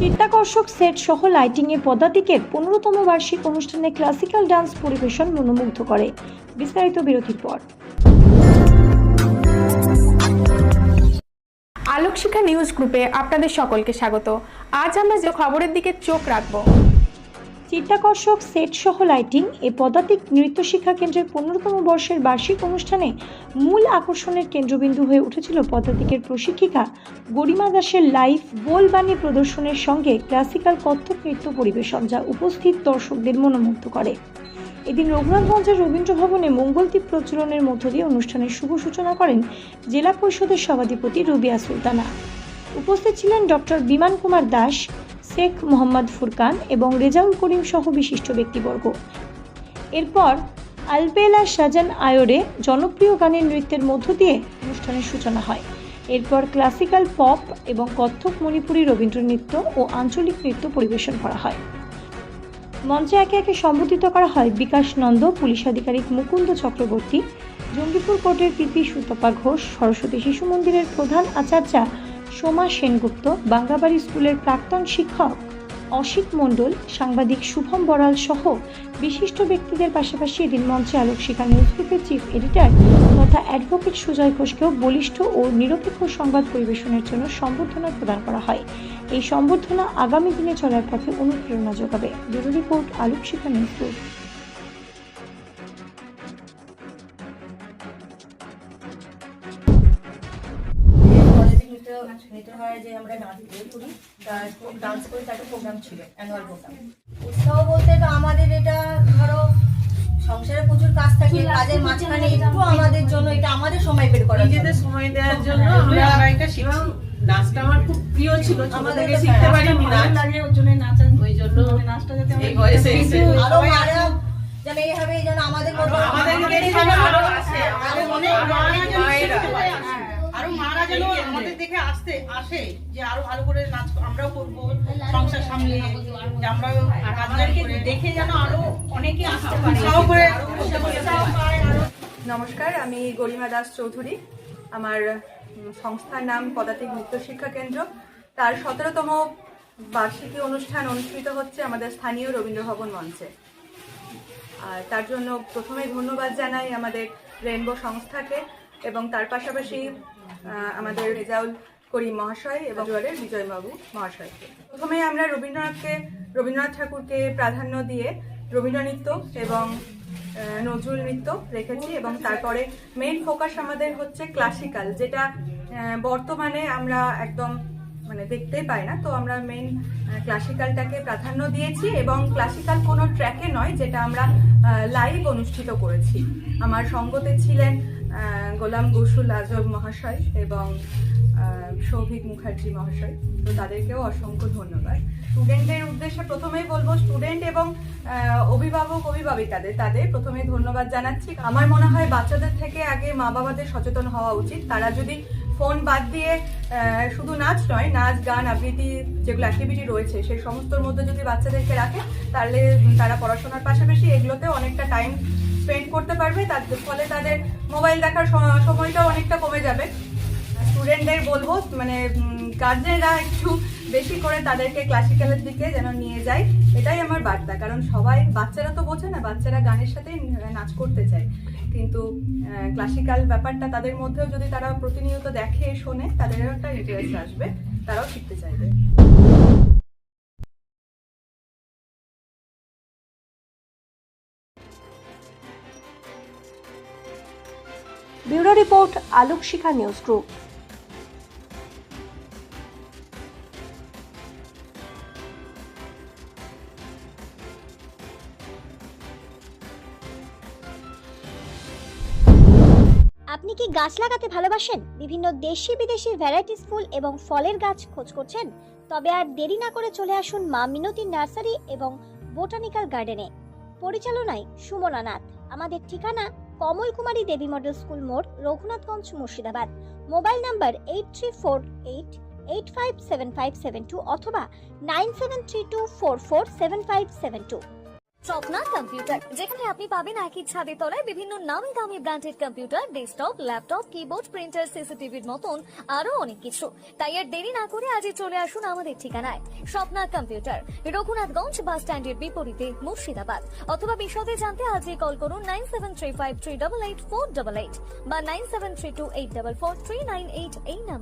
চিত্তাকর্ষক সেট সহ লাইটিং এ পদাতিকের 15তম বার্ষিক অনুষ্ঠানে ক্লাসিক্যাল ডান্স পরিবেশন মনোমুগ্ধ করে। বিস্তারিত বিরতির পর। আলোকশিখা নিউজ গ্রুপে আপনাদের সকলকে স্বাগত। আজ আমরা যে খবরের দিকে চোখ রাখব। চিত্তাকর্ষক সেট সহ লাইটিং এ পদাতিক নৃত্য শিক্ষা কেন্দ্রের 15তম বর্ষের বার্ষিক অনুষ্ঠানে মূল আকর্ষণের কেন্দ্রবিন্দু হয়ে উঠেছিল পদাতিকের প্রশিক্ষিকা গরিমা দাসের লাইভ বোলবাণী প্রদর্শনের সঙ্গে ক্লাসিক্যাল কত্থক নৃত্য পরিবেশন, যা উপস্থিত দর্শকদের মনোমুগ্ধ করে। এদিন রঘুনাথগঞ্জের রবীন্দ্র ভবনে মঙ্গলদ্বীপ প্রজ্বলনের মধ্য দিয়ে অনুষ্ঠানের শুভ সূচনা করেন জেলা পরিষদের সভাধিপতি রুবিয়া সুলতানা। উপস্থিত ছিলেন ডক্টর বিমান কুমার দাস, শেখ মোহাম্মদ ফুরকান এবং রেজাউল করিম সহ বিশিষ্ট ব্যক্তিবর্গ। এরপর আলবেলা সাজান আয়োরে জনপ্রিয় গানের নৃত্যের মধ্য দিয়ে অনুষ্ঠানের সূচনা হয়। এরপর ক্লাসিক্যাল পপ এবং কত্থক, মণিপুরী, রবীন্দ্র নৃত্য ও আঞ্চলিক নৃত্য পরিবেশন করা হয়। মঞ্চে একে একে সম্বোধিত করা হয় বিকাশ নন্দ, পুলিশ আধিকারিক মুকুন্দ চক্রবর্তী, জঙ্গিপুর কোর্টের পিপি সুতপা ঘোষ, সরস্বতী শিশু মন্দিরের প্রধান আচার্যা সোমা সেনগুপ্ত, বাংলাবাড়ি স্কুলের প্রাক্তন শিক্ষক অসিত মণ্ডল, সাংবাদিক শুভম বড়াল সহ বিশিষ্ট ব্যক্তিদের পাশাপাশি এদিন মঞ্চে আলোকশিখা নিউজ গ্রুপের চিফ এডিটর তথা অ্যাডভোকেট সুজয় ঘোষকেও বলিষ্ঠ ও নিরপেক্ষ সংবাদ পরিবেশনের জন্য সম্বর্ধনা প্রদান করা হয়। এই সম্বর্ধনা আগামী দিনে চলার পথে অনুপ্রেরণা যোগাবে। Bureau report, Alokshikha news group. যে আমরা নাচ করি, ডান্স করি, তার একটা প্রোগ্রাম ছিল, অ্যানুয়াল প্রোগ্রাম। উৎসাহ বলতে তো আমাদের এটা ধরো সংসারে প্রচুর কাজ থাকে, কাজের মাঝখানে একটু আমাদের জন্য এটা আমাদের সময় বের করা, নিজেদের সময় দেওয়ার জন্য আমরা এটা শিখছি। নাচটা আমার খুব প্রিয় ছিল, ছোট থেকে শিখতে পারিনি নাচ, ওই জন্য নাচটা যাতে এই বয়সে এসে আরো মারা যেন এইভাবে যেন আমাদের আরো আসে, আমাদের মনে আরো মারা যেন আমাদের দেখে আসে যে আরো ভালো করে নাচ আমরাও করবো, সংসার সামলিয়ে যে আমরাও কাজকে দেখে যেন আরো অনেকে আসতে পারে। নমস্কার, আমি গরিমা দাস চৌধুরী। আমার সংস্থার নাম পদাতিক নৃত্য শিক্ষা কেন্দ্র। তার 17তম বার্ষিকী অনুষ্ঠান অনুষ্ঠিত হচ্ছে আমাদের স্থানীয় রবীন্দ্র ভবন মঞ্চে। আর তার জন্য প্রথমে ধন্যবাদ জানাই আমাদের রেনবো সংস্থাকে এবং তার পাশাপাশি আমাদের রেজাউল করিম মহাশয় এবং জোয়ারের বিজয়বাবু মহাশয়কে। প্রথমে আমরা রবীন্দ্রনাথ ঠাকুরকে প্রাধান্য দিয়ে রবীন্দ্র নৃত্য এবং নজরুল নৃত্য রেখেছি এবং তারপরে মেইন ফোকাস আমাদের হচ্ছে ক্লাসিক্যাল, যেটা বর্তমানে আমরা একদম দেখতেই পাই না। তো আমরা মেইন ক্লাসিক্যালটাকে প্রাধান্য দিয়েছি এবং ক্লাসিক্যাল কোনো ট্র্যাকে নয়, যেটা আমরা লাইভ অনুষ্ঠিত করেছি। আমার সঙ্গতে ছিলেন গোলাম গৌসুল আজম মহাশয় এবং সৌভিক মুখার্জি মহাশয়। তো তাদেরকেও অসংখ্য ধন্যবাদ। স্টুডেন্টদের উদ্দেশ্যে প্রথমেই বলবো, স্টুডেন্ট এবং অভিভাবক অভিভাবিকাদের তাদের প্রথমেই ধন্যবাদ জানাচ্ছি। আমার মনে হয় বাচ্চাদের থেকে আগে মা বাবাদের সচেতন হওয়া উচিত। তারা যদি ফোন বাদ দিয়ে শুধু নাচ নয়, নাচ, গান, আবৃত্তি যেগুলো অ্যাক্টিভিটি রয়েছে সেই সমস্তর মধ্যে যদি বাচ্চাদেরকে রাখে, তাহলে তারা পড়াশোনার পাশাপাশি এগুলোতেও অনেকটা টাইম স্পেন্ড করতে পারবে। তার ফলে তাদের মোবাইল দেখার সময়টাও অনেকটা কমে যাবে। স্টুডেন্টদের বলবো গার্জেনরা একটু বেশি করে তাদেরকে ক্লাসিক্যালের দিকে যেন নিয়ে যায়, এটাই আমার বার্তা। কারণ বাচ্চারা তো বোঝে না, বাচ্চারা গানের সাথেই নাচ করতে চায়, কিন্তু ক্লাসিক্যাল ব্যাপারটা তাদের মধ্যেও যদি তারা প্রতিনিয়ত দেখে শোনে, তাদেরও একটা ইন্টারেস্ট আসবে, তারাও শিখতে চাইবে। Bureau report, Alokshikha news group. আপনি কি গাছ লাগাতে ভালোবাসেন? বিভিন্ন দেশি বিদেশি ভ্যারাইটিস ফুল এবং ফলের গাছ খোঁজ করছেন? তবে আর দেরি না করে চলে আসুন মা মিনতি নার্সারি এবং বোটানিক্যাল গার্ডেনে। পরিচালনায় সুমনা নাথ। আমাদের ঠিকানা কমল কুমারী দেবী মডেল স্কুল মোড়, রঘুনাথগঞ্জ, মুর্শিদাবাদ। মোবাইল নাম্বার 8348857572 অথবা 9732447572। স্বপ্না কম্পিউটার, যেখানে আপনি পাবেন একই ছাদের তলায় বিভিন্ন নামি দামি branded computer, desktop, laptop, keyboard, printer, সিসিটিভির মতন আরো অনেক কিছু। তাই আর দেরি না করে আজই চলে আসুন আমাদের ঠিকানায়। স্বপ্না কম্পিউটার, রঘুনাথগঞ্জ বাস স্ট্যান্ডের বিপরীতে, মুর্শিদাবাদ। অথবা বিশদে জানতে আজই কল করুন 9735388488 বা 9732844398 এই নাম্বার।